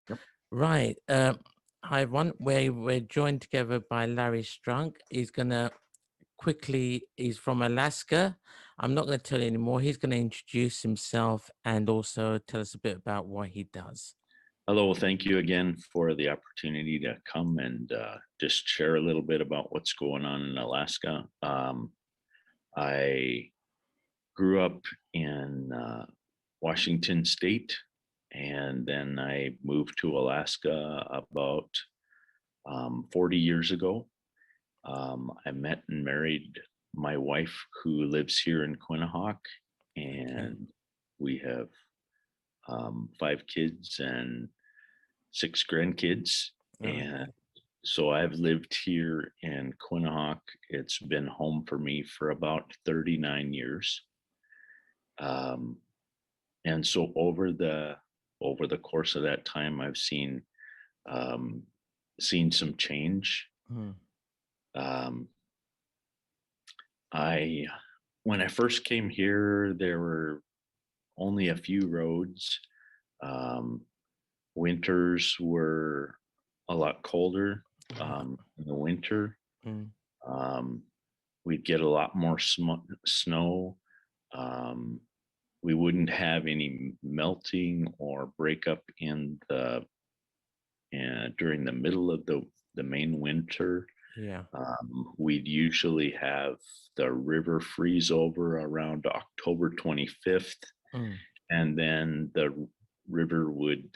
Yep. Right. Hi, everyone. We're joined together by Larry Strunk. He's going to he's from Alaska. I'm not going to tell you anymore. He's going to introduce himself and also tell us a bit about what he does. Hello, thank you again for the opportunity to come and just share a little bit about what's going on in Alaska. I grew up in Washington State, and then I moved to Alaska about 40 years ago. I met and married my wife, who lives here in Quinnahock, Okay. and we have 5 kids and 6 grandkids. And Okay. so I've lived here in Quinnahock. It's been home for me for about 39 years. Um, and so over the course of that time, I've um, seen some change. Mm. Um, I when I first came here, there were only a few roads. Um, Winters were a lot colder in the winter. Mm. Um, we'd get a lot more snow. Um, we wouldn't have any melting or breakup during the middle of the main winter. Yeah. We'd usually have the river freeze over around October 25th, Mm. and then the river would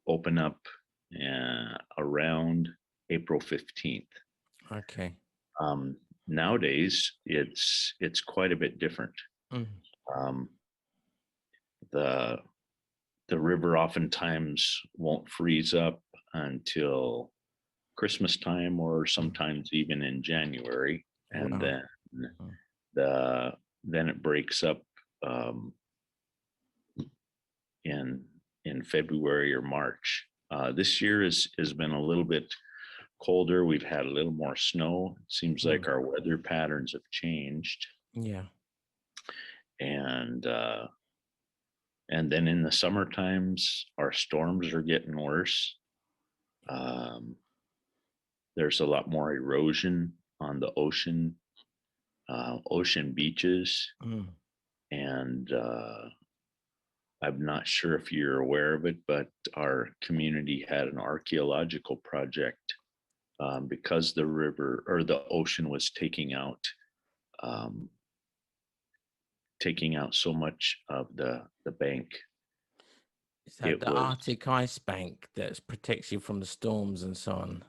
open up around April 15th. Okay. Um, Nowadays, it's quite a bit different. Mm. Um, the the river oftentimes won't freeze up until Christmas time, or sometimes even in January, and Wow. then Mm. the then it breaks up um, in February or March. This year has been a little bit colder. We've had a little more snow. It seems Mm. like our weather patterns have changed, Yeah. and then in the summer times, our storms are getting worse. Um, there's a lot more erosion on the ocean beaches, Mm. and I'm not sure if you're aware of it, but our community had an archaeological project because the river or the ocean was um, taking out so much of the bank. Is that It the was, Arctic Ice Bank that protects you from the storms and so on?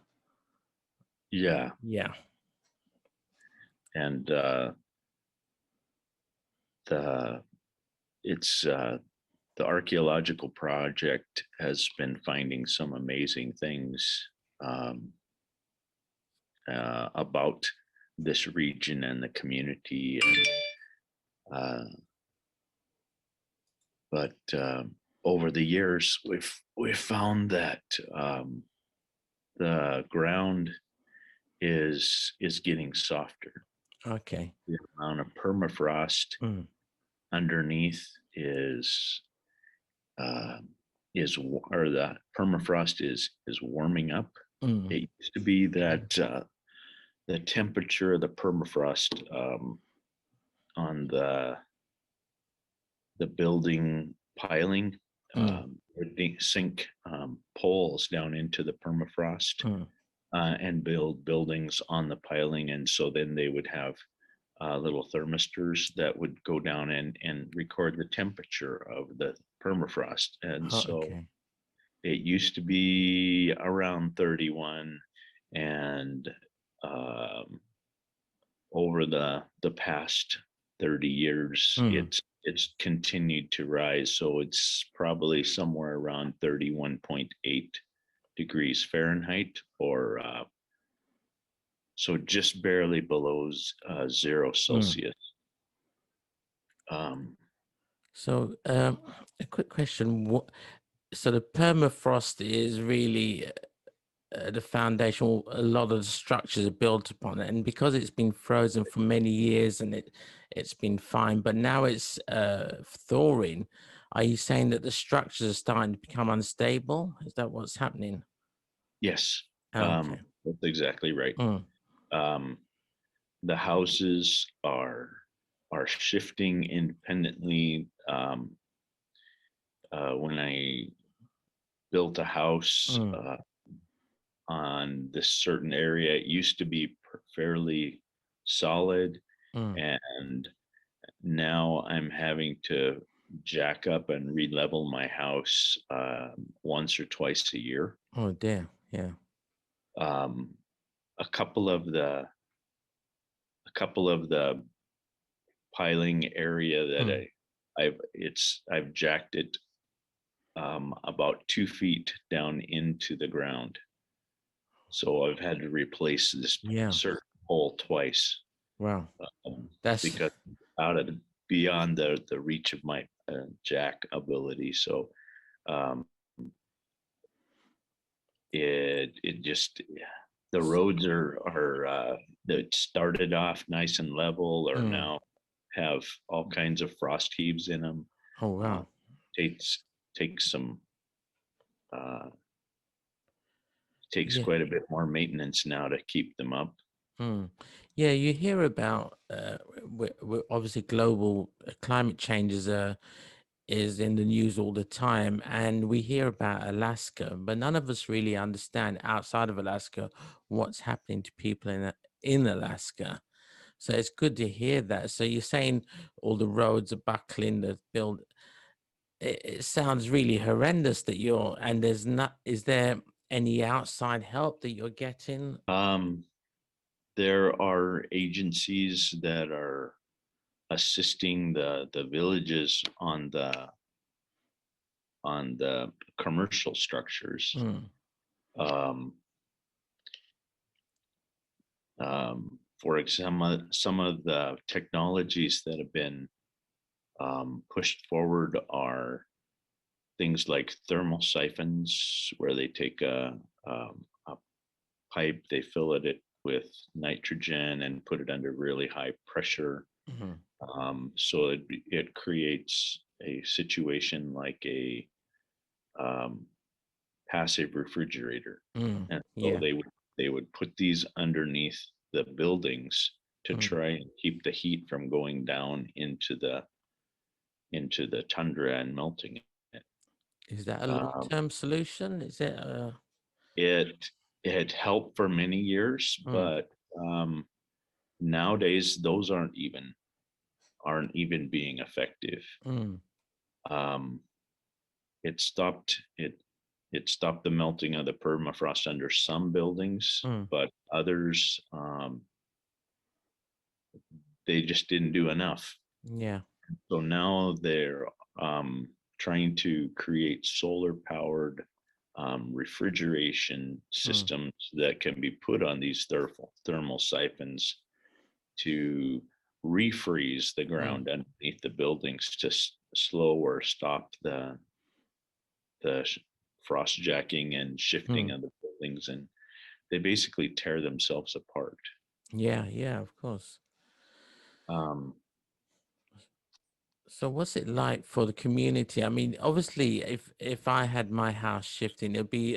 yeah, Yeah. and the it's the archaeological project has been finding some amazing things um, about this region and the community, and but over the years, we've found that the ground is getting softer. Okay. The amount of permafrost Mm. underneath uh, or the permafrost is warming up. Mm. It used to be that the temperature of the permafrost on the building piling Mm. would sink poles down into the permafrost Mm. and build buildings on the piling, and so then they would have little thermistors that would go down and record the temperature of the permafrost. And Oh, so okay. it used to be around 31, and um, over the past 30 years, Mm. it's continued to rise. So it's probably somewhere around 31.8 degrees Fahrenheit, or so just barely below 0 Mm. Celsius. Um, So, a quick question. So the permafrost is really the foundation. A lot of the structures are built upon it, and because it's been frozen for many years and it's been fine, but now it's thawing. Are you saying that the structures are starting to become unstable? Is that what's happening? Yes, Okay. that's exactly right. Mm, Um, the houses are shifting independently. When I built a house mm, on this certain area, it used to be fairly solid, mm. and now I'm having to jack up and re-level my house once or twice a year. Oh dear. Yeah. Um, a couple of the a couple of the piling area that Mm. I've jacked it about 2 feet down into the ground. So I've had to replace this Yeah. certain pole twice Wow. um, That's because out of beyond the reach of my jack ability. So um, it just the roads are that started off nice and level are mm. now have all kinds of frost heaves in them. Oh Uh, wow. takes some uh, takes Yeah. quite a bit more maintenance now to keep them up. Mm. Yeah, you hear about obviously global climate changes is in the news all the time, and we hear about Alaska, but none of us really understand outside of Alaska what's happening to people in Alaska. So it's good to hear that. So you're saying all the roads are buckling, the build. It sounds really horrendous that you're, and there's not. Is there any outside help that you're getting? Um, there are agencies that are assisting the villages on the commercial structures. Mm, Um, for example, some of the technologies that have been pushed forward are things like thermal siphons, where they take a pipe, they fill it with nitrogen and put it under really high pressure. mhm, So it creates a situation like a um, passive refrigerator. mm, And so yeah. they would put these underneath the buildings to Mm. try and keep the heat from going down into the tundra and melting it. Is that a Um, long-term solution? Is it it it helped for many years, mm, but nowadays those aren't even being effective. mm, Um, it stopped the melting of the permafrost under some buildings, mm, but others they just didn't do enough. yeah. So now they're trying to create solar powered refrigeration Mm, systems that can be put on these thermal siphons to refreeze the mm, ground underneath the buildings to slow or stop the frost jacking and shifting mm. of the buildings, and they basically tear themselves apart. Yeah, yeah, of course. Um, So what's it like for the community? I mean, obviously, if I had my house shifting, it'd be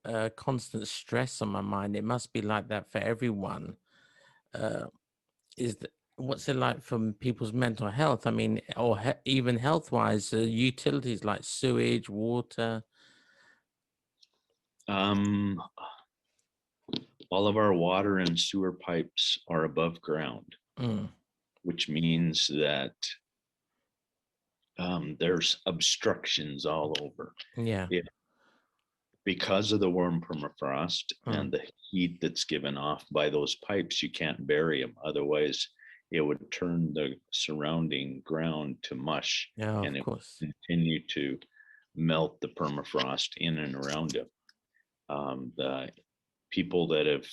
a constant stress on my mind. It must be like that for everyone. Uh, what's it like for people's mental health? I mean, or even health-wise, utilities like sewage, water. um, all of our water and sewer pipes are above ground, Mm, which means that there's obstructions all over. yeah. It, because of the warm permafrost Mm, and the heat that's given off by those pipes, you can't bury them. Otherwise, it would turn the surrounding ground to mush, yeah, and of it course. would continue to melt the permafrost in and around it. The people that have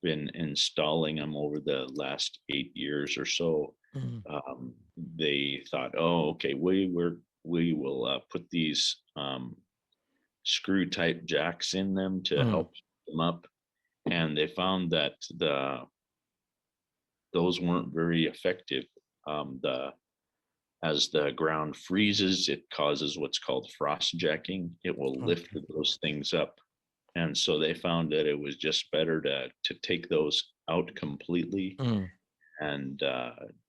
been installing them over the last 8 years or so, Mm, they thought, oh, okay, we will put these screw type jacks in them to mm, help them up, and they found that those weren't very effective. The as the ground freezes, it causes what's called frost jacking. It will lift Okay. those things up. And so they found that it was just better to take those out completely Mm, and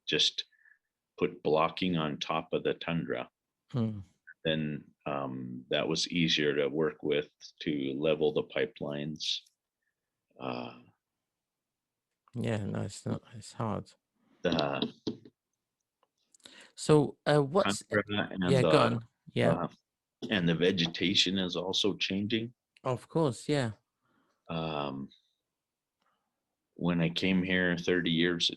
just put blocking on top of the tundra. mm. Then that was easier to work with to level the pipelines. Uh, Yeah, no, it's not. It's hard. the So, what's tundra yeah? Go on. Yeah, uh, and the vegetation is also changing. of course. Yeah. Um, when I came here 40 years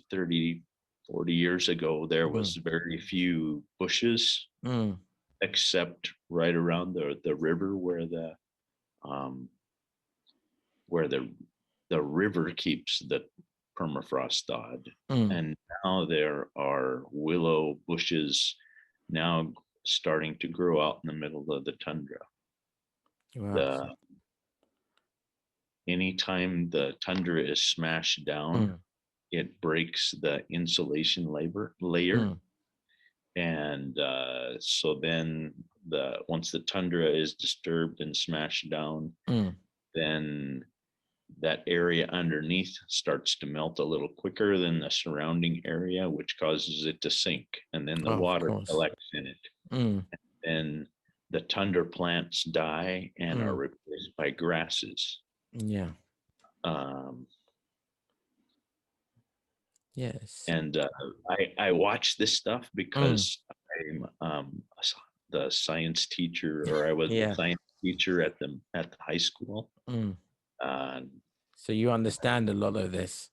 ago, there Mm, was very few bushes mm, except right around the river um, where the river keeps the permafrost thawed. mm. And now there are willow bushes now starting to grow out in the middle of the tundra. Wow. The anytime the tundra is smashed down, Mm, it breaks the insulation layer. mm, And so then once the tundra is disturbed and smashed down, mm. then that area underneath starts to melt a little quicker than the surrounding area, which causes it to sink. And then the Of water course. collects in it. Mm, And the tundra plants die and are mm. replaced by grasses. Yeah. Um, Yes. and I watch this stuff Mm, because I'm the science teacher, or I was the yeah. science teacher at the high school. Mm. Uh, So you understand a lot of this,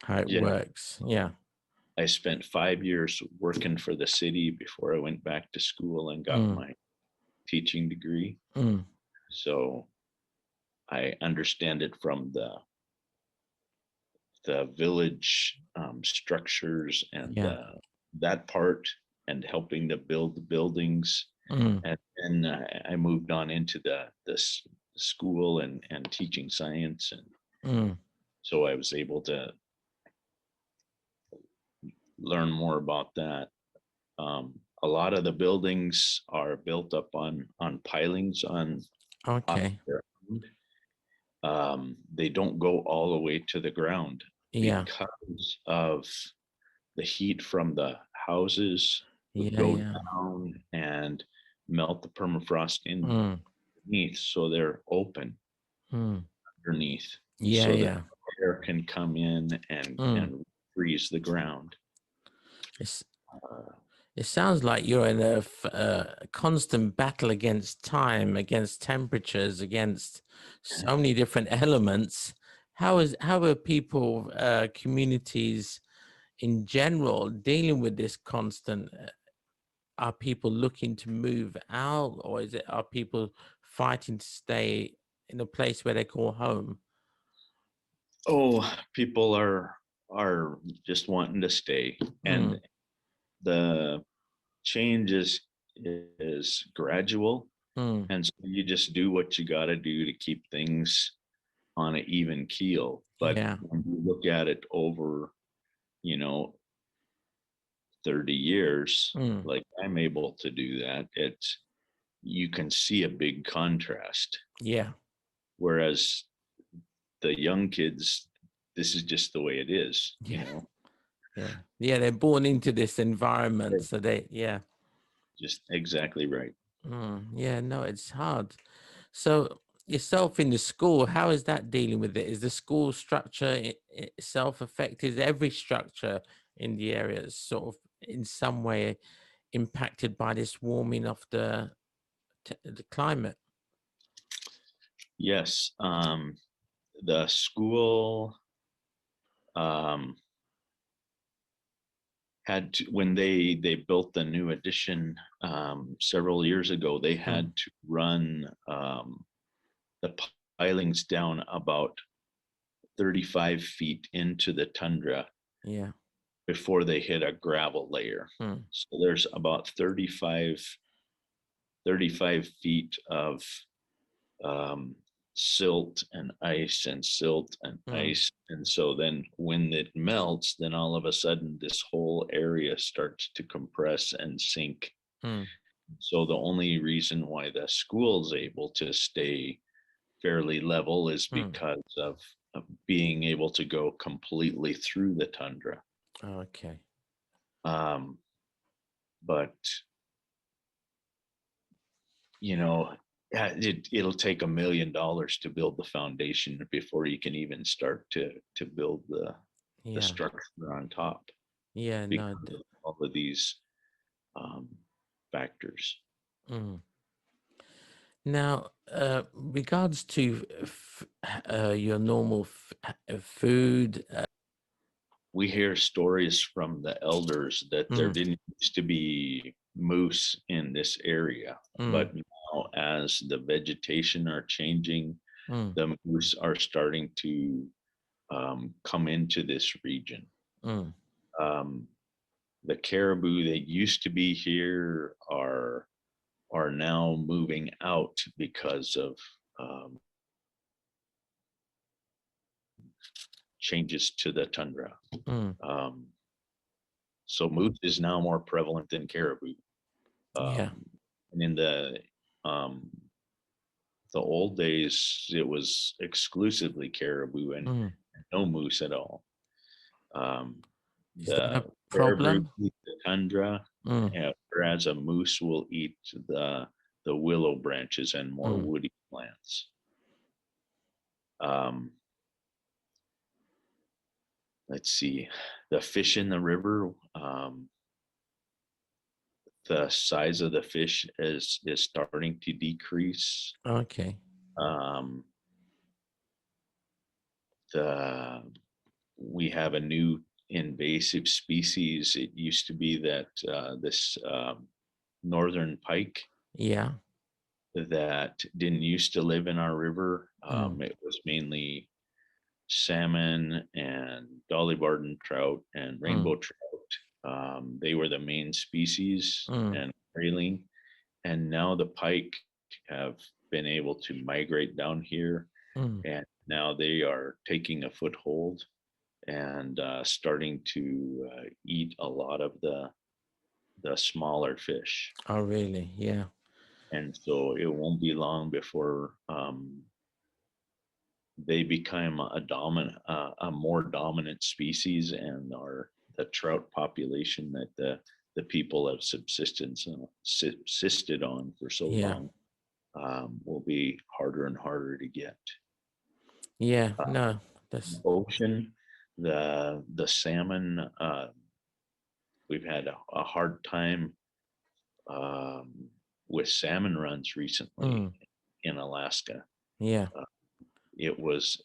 how it yeah, works. Yeah. I spent 5 years working for the city before I went back to school and got Mm, my teaching degree. mm. So I understand it from the village structures and Yeah. that part, and helping to build the buildings. Mm, And then I moved on into this school and teaching science, and mm. so I was able to learn more about that. A lot of the buildings are built up on pilings off Okay. the ground. They don't go all the way to the ground Yeah. because of the heat from the houses would Yeah. go Yeah. down and melt the permafrost in Mm, underneath, so they're open mm. underneath Yeah. so that Yeah. air can come in Mm. and freeze the ground. It's, Uh, it sounds like you're in a constant battle against time, against temperatures, against so many different elements. How are people, communities in general, dealing with this constant? Are people looking to move out, or are people fighting to stay in a place where they call home? oh, people are just wanting to stay, and Mm, the change is gradual, mm, and so you just do what you got to do to keep things on an even keel. But yeah. when you look at it over, you know, 30 years, Mm, like I'm able to do that, you can see a big contrast. yeah. Whereas the young kids, this is just the way it is, Yeah. Yeah. Yeah. They're born into this environment. They're So yeah. just exactly right. Yeah. No, it's hard. So yourself in the school, how is that dealing with it? Is the school structure itself affected? Is every structure in the area is sort of in some way impacted by this warming of the climate? Yes. The school um, had to, when they built the new addition several years ago, they Mm, had to run the pilings down about 35 feet into the tundra yeah. before they hit a gravel layer. Mm, So there's about 35 feet of um, silt and ice and silt and Mm, ice. And so then when it melts, then all of a sudden this whole area starts to compress and sink. mm, So the only reason why the school's able to stay fairly level is mm. because of being able to go completely through the tundra. Okay. Um, but you know, yeah, it'll take $1 million to build the foundation before you can even start to build the Yeah. structure on top Yeah. No. because of all of these um, factors. Mm. Now, regards to your normal food. We hear stories from the elders that there Mm, didn't used to be moose in this area, mm, but now as the vegetation are changing, mm, the moose are starting to come into this region. mm. Um, the caribou that used to be here are now moving out because of um, changes to the tundra. Mm, Um, so moose is now more prevalent than caribou. yeah. And in um, the old days, it was exclusively caribou and Mm. no moose at all. Um, Is that a the caribou problem? eat the tundra, Mm, whereas a moose will eat the willow branches and more mm. woody plants. Um, let's see, the fish in the river. The size of the fish is starting to decrease. Okay. Um, the we have a new invasive species. It used to be that this northern pike Yeah. that didn't used to live in our river. Mm, It was mainly salmon and dolly varden trout and mm, rainbow trout. They were the main species mm, and grayling. And now the pike have been able to migrate down here, mm. and now they are taking a foothold and starting to eat a lot of the smaller fish. Oh, really? Yeah. And so it won't be long before they become a more dominant species, and are the trout population that the people have subsisted on for so Yeah. long will be harder and harder to get. Yeah. Uh, No, that's, Ocean, the salmon, we've had a hard time um, with salmon runs recently mm, in Alaska. yeah. Uh, it was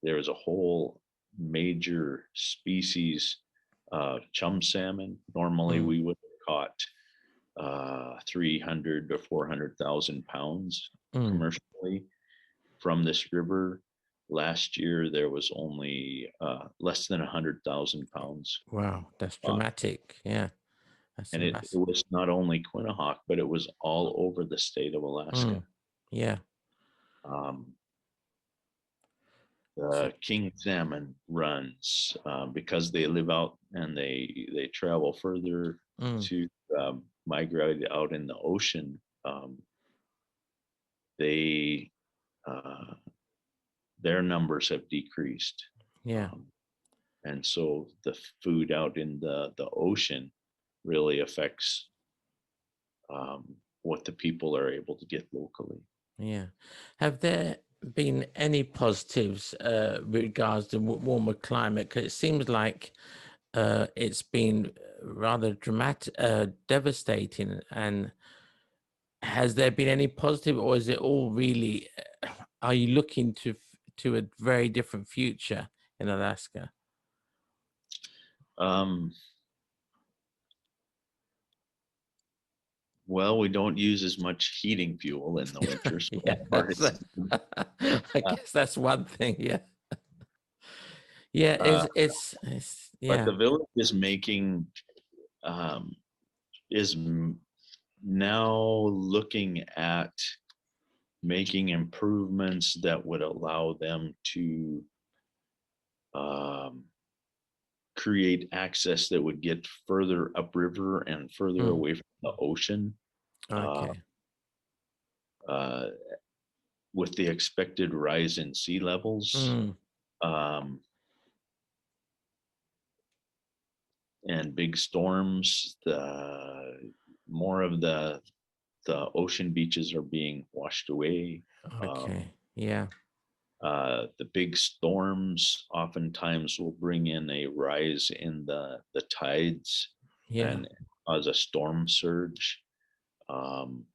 there was a whole major species chum salmon. Normally Mm, we would have caught 300 to 400,000 pounds mm. commercially from this river. Last year there was only less than 100,000 pounds Wow. That's caught. dramatic. Yeah. That's a And it massive. was not only Quinnahock, but it was all over the state of Alaska. Mm, yeah. Um, So, king salmon runs because they live out and they travel further mm, to migrate out in the ocean. They uh, their numbers have decreased, yeah. um, and so the food out in the ocean really affects what the people are able to get locally. Yeah. Have there been any positives regards to warmer climate? 'Cause it seems like it's been rather dramatic, devastating. And has there been any positive, or is it all really? Are you looking to a very different future in Alaska? Um, well, we don't use as much heating fuel in the winter, so Yeah, that part is. I guess that's one thing. Yeah, yeah. Uh, It's but yeah. the village is making um, is now looking at making improvements that would allow them to create access that would get further upriver and further Mm. away from the ocean. Okay. Uh, with the expected rise in sea levels, Mm. um, and big storms, the more of the ocean beaches are being washed away. Okay. Yeah. The big storms oftentimes will bring in a rise in the tides Yeah. and cause a storm surge. Um,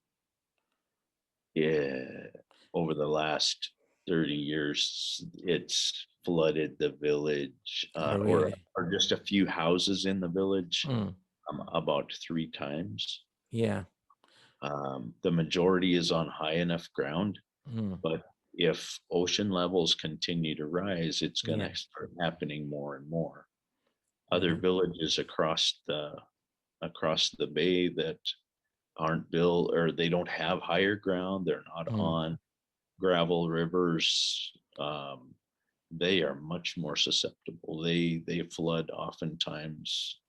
yeah, over the last 30 years, it's flooded the village, Oh, or really? just a few houses in the village, Mm. about 3 times. Yeah. The majority is on high enough ground, Mm. but if ocean levels continue to rise, it's going Yeah. to start happening more and more. Other Yeah. villages across the bay that aren't built, or they don't have higher ground, they're not Mm. on gravel rivers, they are much more susceptible. They flood oftentimes,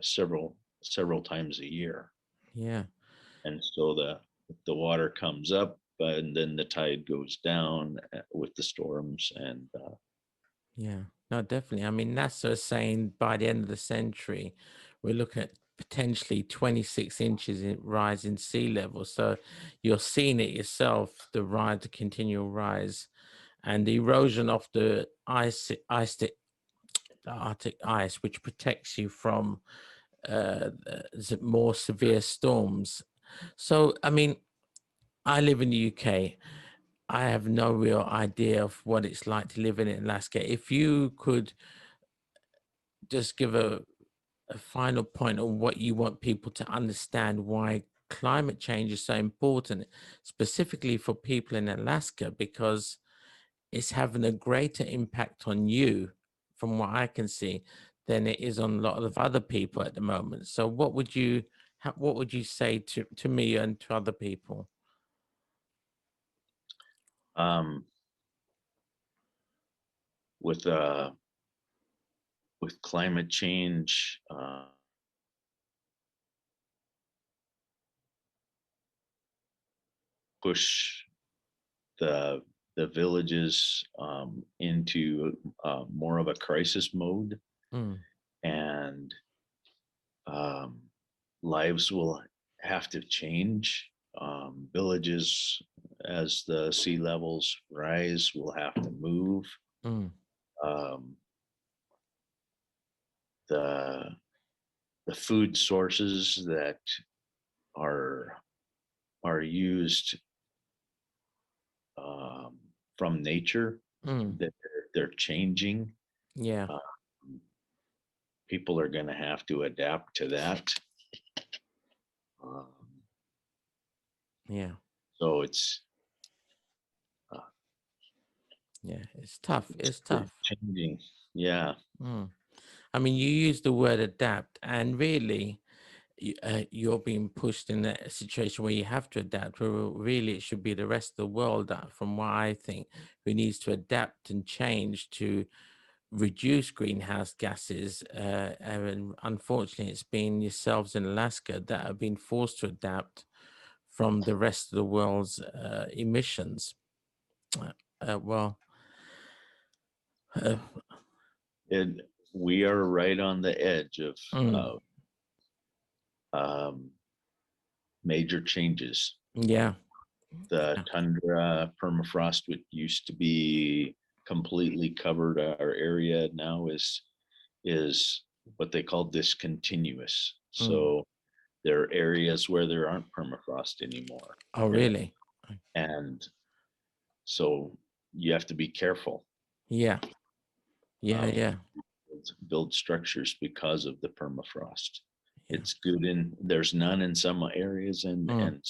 several times a year, Yeah. and so the water comes up and then the tide goes down with the storms, and Yeah. No, definitely. I mean, NASA is saying by the end of the century, we're looking at potentially 26 inches in rise in sea level. So you're seeing it yourself, the continual rise, and the erosion of the the Arctic ice, which protects you from more severe storms. So, I mean, I live in the UK. I have no real idea of what it's like to live in Alaska. If you could just give a final point on what you want people to understand why climate change is so important, specifically for people in Alaska, because it's having a greater impact on you, from what I can see, than it is on a lot of other people at the moment. So, what would you say to me and to other people? um, with uh, with climate change, push the villages into more of a crisis mode, Mm. and um, lives will have to change. Villages, as the sea levels rise, will have to move. Mm. Um, the food sources that are used um, from nature, Mm. that they're changing. Yeah. Uh, People are going to have to adapt to that. Um, Yeah. so uh, Yeah. It's tough. it's It's pretty tough. changing. Yeah. Mm. I mean, you use the word adapt, and really, you're being pushed in a situation where you have to adapt. Where really, it should be the rest of the world, from what I think, who needs to adapt and change to reduce greenhouse gases. And unfortunately, it's been yourselves in Alaska that have been forced to adapt from the rest of the world's emissions. Uh, well, uh, And we are right on the edge of mm, um, major changes. yeah, The yeah, tundra permafrost, which used to be completely covered our area, now is what they call discontinuous. mm. So there are areas where there aren't permafrost anymore, Oh, and really? and so you have to be careful, Yeah, yeah, um, yeah, build structures because of the permafrost. yeah. It's good in there's none in some areas, and Mm.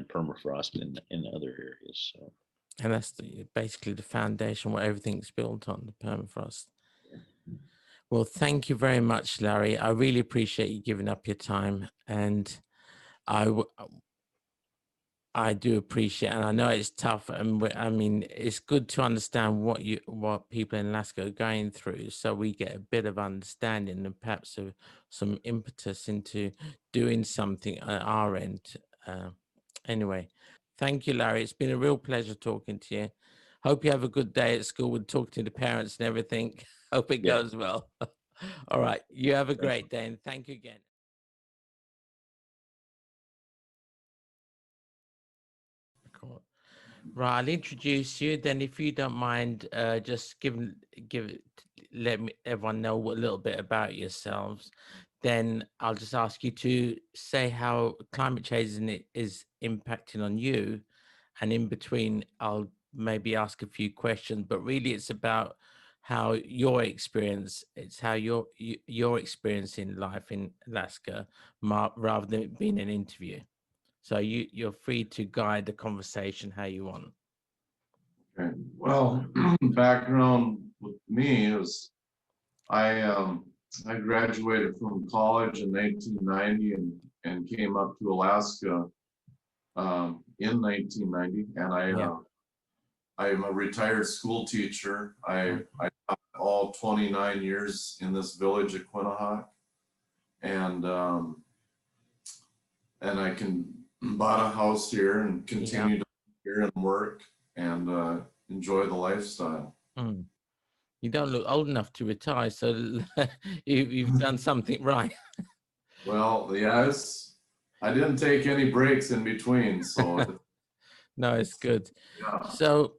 permafrost in other areas. So And that's basically the foundation where everything's built on, the permafrost. Well, thank you very much, Larry. I really appreciate you giving up your time, and I, w- I do appreciate, and I know it's tough, and I mean, it's good to understand what people in Alaska are going through, so we get a bit of understanding and perhaps some impetus into doing something at our end. Uh, anyway, thank you, Larry. It's been a real pleasure talking to you. Hope you have a good day at school with talking to the parents and everything. Hope it Yeah. goes well. All right, you have a Thank you. great day, and thank you again. Cool. Right, I'll introduce you. Then, if you don't mind, just let me everyone know a little bit about yourselves. Then I'll just ask you to say how climate change is impacting on you, and in between, I'll maybe ask a few questions. But really, it's about how your experience. It's how your experience in life in Alaska, rather than it being an interview. So you're free to guide the conversation how you want. Okay. Well, background with me is I graduated from college in 1990 and came up to Alaska in 1990, and I am a retired school teacher. I taught all 29 years in this village at Quinnahock, and I bought a house here and continue to live here and work and enjoy the lifestyle. Mm. You don't look old enough to retire, so you've done something right. Well, yes, I didn't take any breaks in between, so No, it's good. yeah. So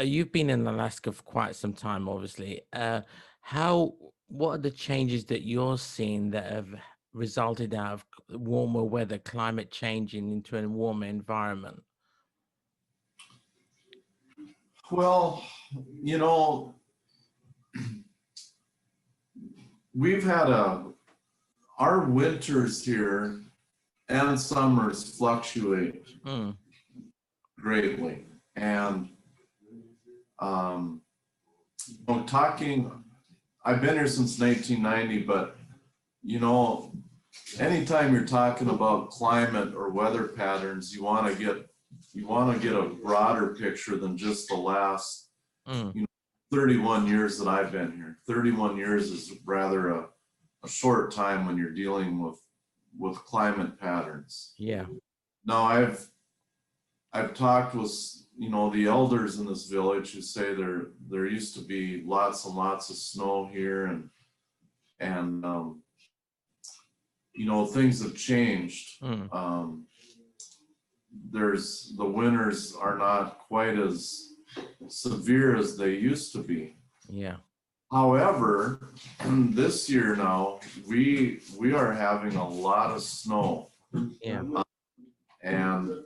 you've been in Alaska for quite some time, obviously. What are the changes that you're seeing that have resulted out of warmer weather, climate changing into a warmer environment? Well, you know, we've had our winters here and summers fluctuate greatly. And I've been here since 1990, but anytime you're talking about climate or weather patterns, you want to get a broader picture than just the last 31 years that I've been here. 31 years is rather a short time when you're dealing with climate patterns. Yeah. Now I've talked with the elders in this village who say there used to be lots and lots of snow here, and things have changed. The winters are not quite as severe as they used to be. Yeah. However, this year now we are having a lot of snow. Yeah. And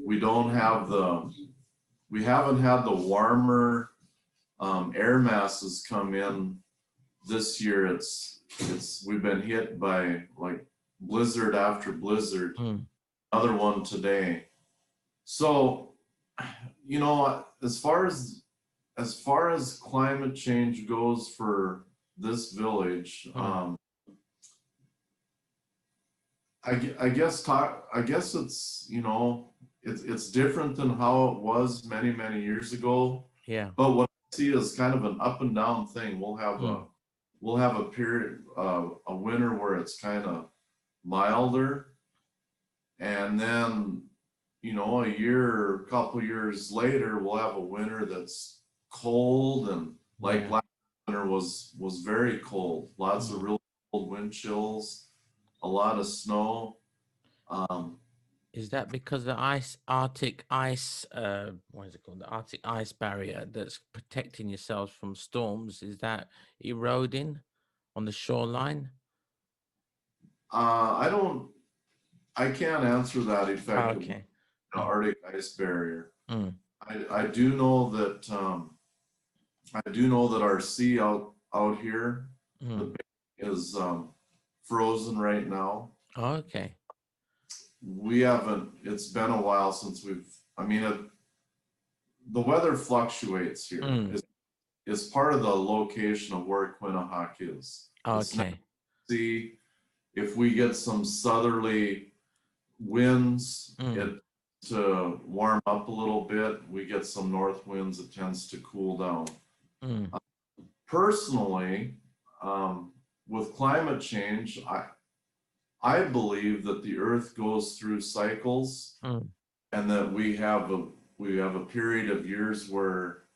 we haven't had the warmer air masses come in this year. We've been hit by like blizzard after blizzard. Another one today. So, as far as climate change goes for this village, I guess it's it's different than how it was many, many years ago. Yeah. But what I see is kind of an up and down thing. We'll have a period, a winter where it's kind of milder, and then a couple years later, we'll have a winter that's cold, and like last winter was very cold. Lots of real cold wind chills, a lot of snow. Is that because the Arctic ice, what is it called? The Arctic ice barrier that's protecting yourselves from storms, is that eroding on the shoreline? I can't answer that effectively. Okay. The Arctic ice barrier. I do know that our sea out here is frozen right now. Okay. It's been a while since the weather fluctuates here. It's part of the location of where Quinnahock is. Okay. See if we get some southerly winds, Mm. it to warm up a little bit. We get some north winds, it tends to cool down. Mm. Personally, with climate change, I believe that the earth goes through cycles Mm. and that we have a period of years where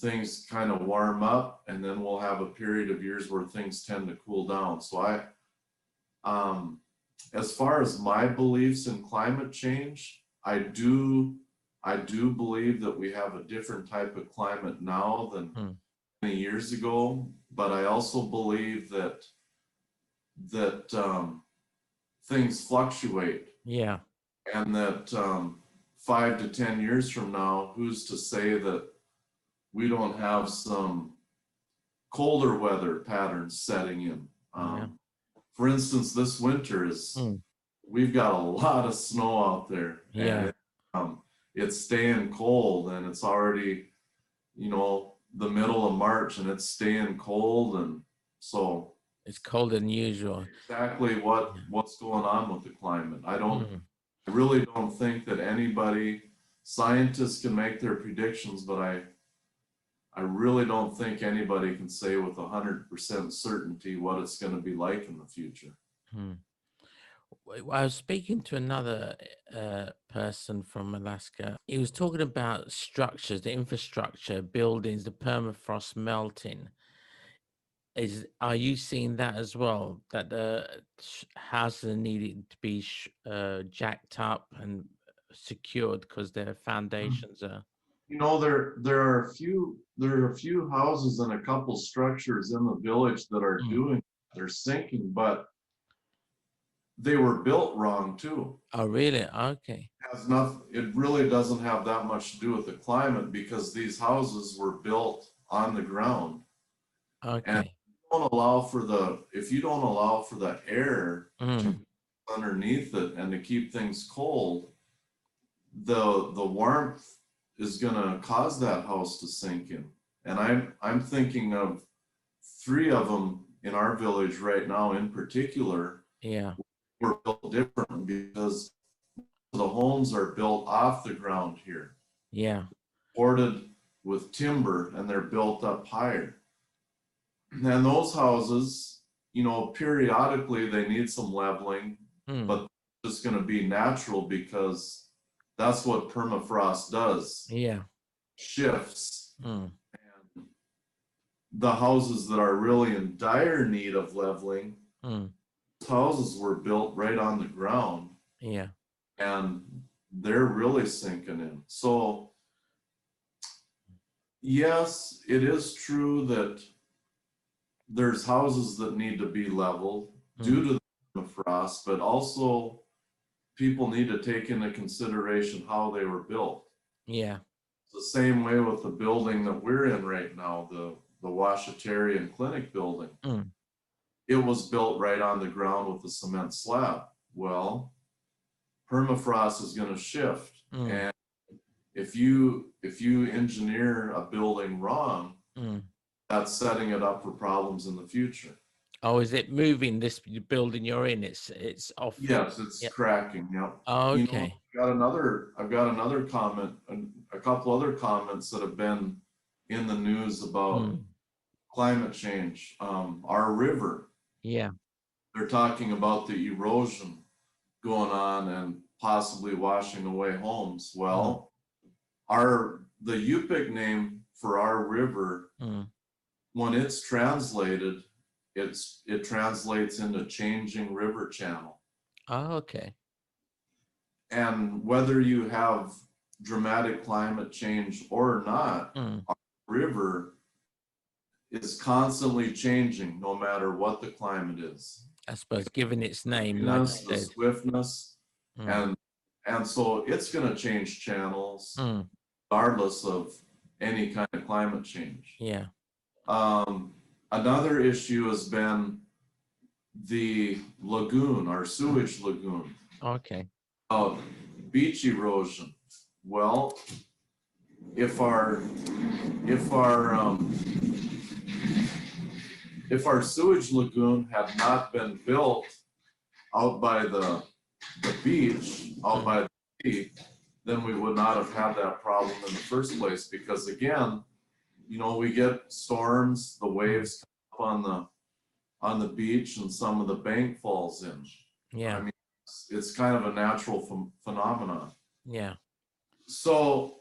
things kind of warm up, and then we'll have a period of years where things tend to cool down. So as far as my beliefs in climate change, I do believe that we have a different type of climate now than Mm. many years ago, but I also believe that things fluctuate, Yeah. and that 5 to 10 years from now, who's to say that we don't have some colder weather patterns setting in? Yeah. For instance, this winter Mm. we've got a lot of snow out there. Yeah. And it's staying cold, and it's already, the middle of March, and it's staying cold. And so It's colder than usual. exactly what's going on with the climate. I Mm. really don't think that scientists can make their predictions, but I really don't think anybody can say with 100% certainty what it's going to be like in the future. Mm. I was speaking to another person from Alaska. He was talking about structures, the infrastructure, buildings, the permafrost melting. Are you seeing that as well? That the houses are needing to be jacked up and secured because their foundations are. There are a few houses and a couple structures in the village that are they're sinking, but they were built wrong too. Oh, really? Okay. It really doesn't have that much to do with the climate, because these houses were built on the ground. And Okay. if you don't allow for the air Mm. underneath it and to keep things cold, the warmth is going to cause that house to sink in. And I'm thinking of 3 of them in our village right now in particular. Yeah. Were built different because the homes are built off the ground here, Yeah. supported with timber, and they're built up higher. And those houses, periodically they need some leveling, Mm. but it's just going to be natural because that's what permafrost does. Yeah. Shifts. Mm. And the houses that are really in dire need of leveling, Mm. houses were built right on the ground, Yeah. and they're really sinking in. So yes, it is true that there's houses that need to be leveled due to the frost, but also people need to take into consideration how they were built. Yeah. It's the same way with the building that we're in right now, the Washatarian Clinic building. Mm. It was built right on the ground with a cement slab. Well, permafrost is going to shift. Mm. And if you engineer a building wrong, that's setting it up for problems in the future. Oh, is it moving this building you're in? It's off. Yes, it's cracking. Yep. Oh, okay. I've got another comment, and a couple other comments that have been in the news about climate change. Our river. Yeah. They're talking about the erosion going on and possibly washing away homes. Well, the Yupik name for our river, when it's translated, it translates into changing river channel. Oh, okay. And whether you have dramatic climate change or not, our river is constantly changing no matter what the climate is. I suppose given its name, like the swiftness, and so it's going to change channels regardless of any kind of climate change. Yeah. Another issue has been the lagoon, our sewage lagoon. Okay. Beach erosion. Well, if our sewage lagoon had not been built out by the the beach out by the sea, then we would not have had that problem in the first place, because again, you know, we get storms, the waves come up on the beach and some of the bank falls in. Yeah. I mean, it's kind of a natural phenomenon. Yeah. So,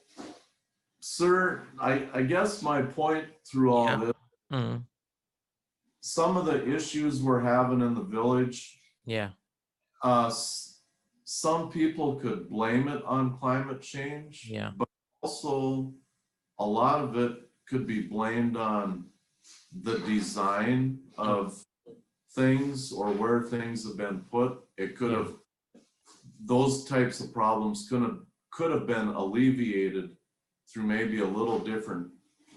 sir, I guess my point through all Yeah. this, Mm. some of the issues we're having in the village, Yeah. some people could blame it on climate change, Yeah. but also a lot of it could be blamed on the design of things or where things have been put. It could have, those types of problems could have been alleviated through maybe a little different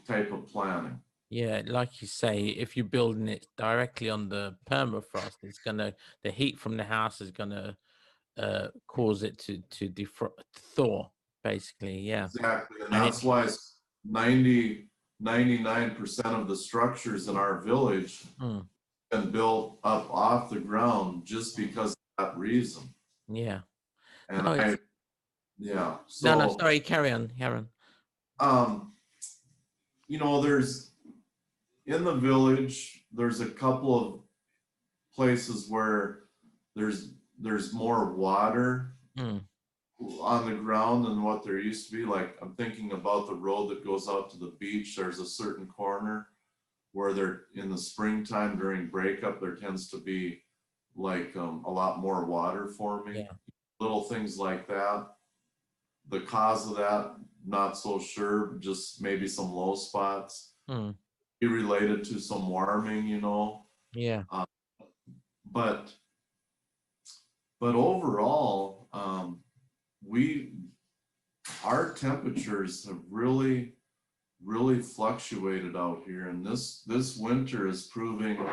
type of planning. Yeah, like you say, if you're building it directly on the permafrost, it's gonna, the heat from the house is gonna cause it to thaw, basically. Yeah. Exactly, and And that's why 99% of the structures in our village Mm. been built up off the ground just because of that reason. Yeah. And No, it's, yeah, no, so, sorry, carry on, Aaron. you know, in the village, there's a couple of places where there's more water Mm. on the ground than what there used to be. Like, I'm thinking about the road that goes out to the beach. There's a certain corner where there, in the springtime during breakup, there tends to be like a lot more water forming. Yeah. Little things like that. The cause of that, not so sure, just maybe some low spots. Mm. Be related to some warming, you know. Yeah. But overall, our temperatures have really fluctuated out here, and this winter is proving, you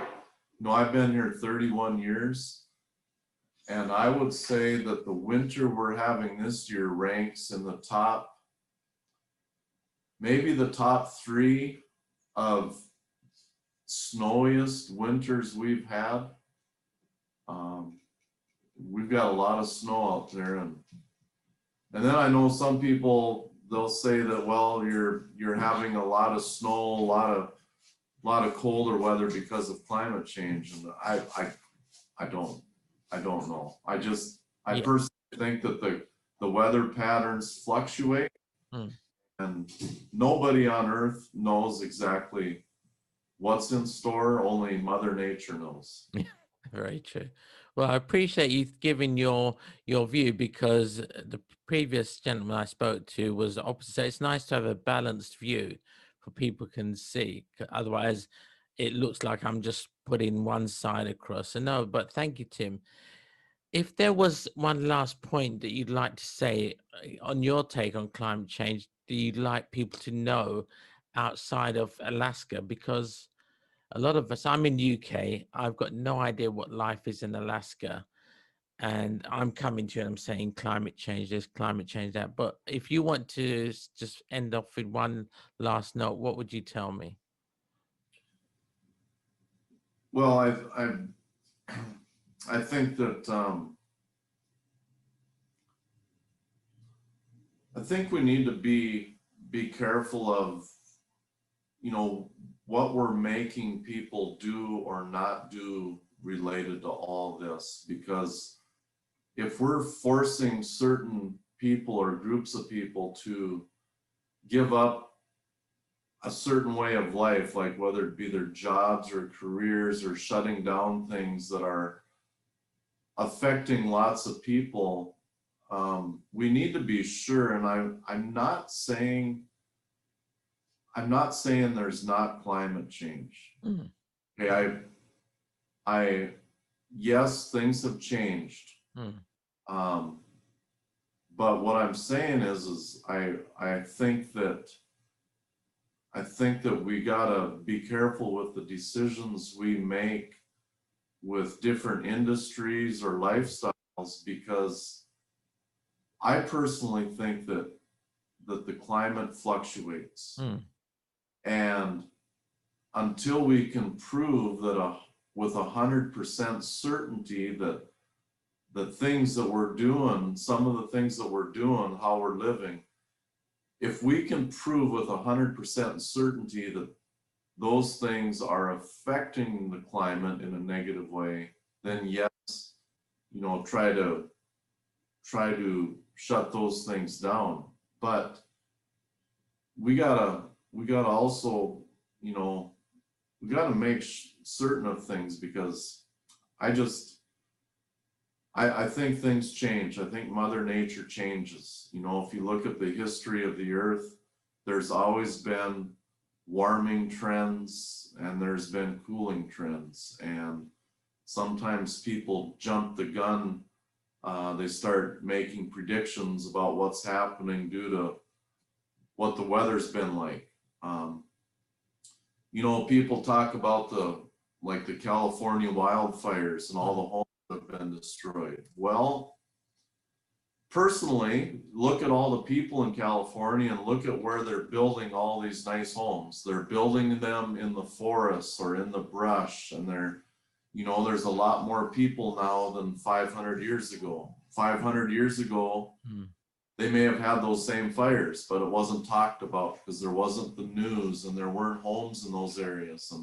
know, I've been here 31 years, and I would say that the winter we're having this year ranks in the top, maybe the top 3 of snowiest winters we've had. We've got a lot of snow out there, and then I know some people, they'll say that, well, you're having a lot of snow, a lot of colder weather because of climate change, and I don't know. I Yeah. personally think that the weather patterns fluctuate, and nobody on earth knows exactly what's in store, only Mother Nature knows. Very true. Well, I appreciate you giving your view, because the previous gentleman I spoke to was the opposite. So it's nice to have a balanced view for people can see. Otherwise, it looks like I'm just putting one side across. So no, but thank you, Tim. If there was one last point that you'd like to say on your take on climate change, do you like people to know outside of Alaska? Because a lot of us, I'm in UK, I've got no idea what life is in Alaska. And I'm coming to you and I'm saying climate change this, climate change that. But if you want to just end off with one last note, what would you tell me? Well, I think that I think we need to be careful of, you know, what we're making people do or not do related to all this, because if we're forcing certain people or groups of people to give up a certain way of life, like whether it be their jobs or careers, or shutting down things that are affecting lots of people, we need to be sure. And I'm not saying there's not climate change. Mm. Okay, yes, things have changed. But what I'm saying is I think that we gotta be careful with the decisions we make with different industries or lifestyles, because I personally think that the climate fluctuates. And until we can prove that with 100% certainty that the things that we're doing, some of the things that we're doing, how we're living, if we can prove with 100% certainty that those things are affecting the climate in a negative way, then yes, you know, try to shut those things down. But we gotta also, you know, we gotta make certain of things, because I think things change. I think Mother Nature changes. You know, if you look at the history of the earth, there's always been warming trends and there's been cooling trends. And sometimes people jump the gun. They start making predictions about what's happening due to what the weather's been like. You know, people talk about the California wildfires and all the homes that have been destroyed. Well, personally, look at all the people in California and look at where they're building all these nice homes. They're building them in the forests or in the brush, and you know, there's a lot more people now than 500 years ago. 500 years ago, they may have had those same fires, but it wasn't talked about because there wasn't the news and there weren't homes in those areas.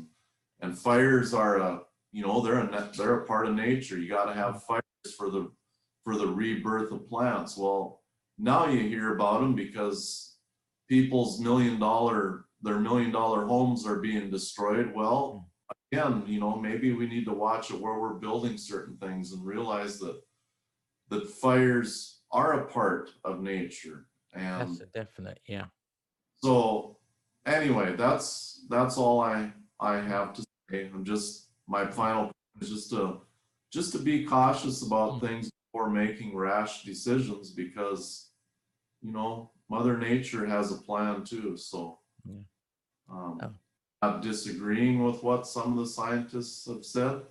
And fires are you know, they're a part of nature. You got to have fires for the rebirth of plants. Well, now you hear about them because people's $1 million homes are being destroyed. Well, again, you know, maybe we need to watch it where we're building certain things and realize that fires are a part of nature. And That's a definite, yeah. so anyway, that's all I have to say. My final point is just to be cautious about things before making rash decisions, because, you know, Mother Nature has a plan too. So not disagreeing with what some of the scientists have said,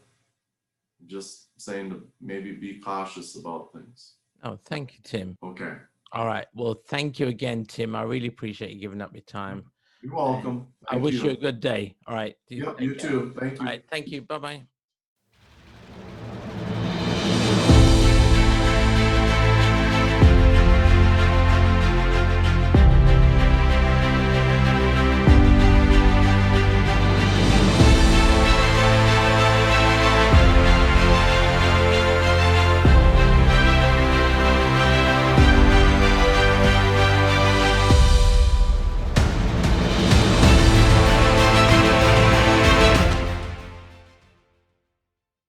just saying to maybe be cautious about things. Oh, thank you, Tim. Okay. All right. Well, thank you again, Tim. I really appreciate you giving up your time. You're welcome. I wish you a good day. All right. Yep, you too. Thank you. All right. Thank you. Bye-bye.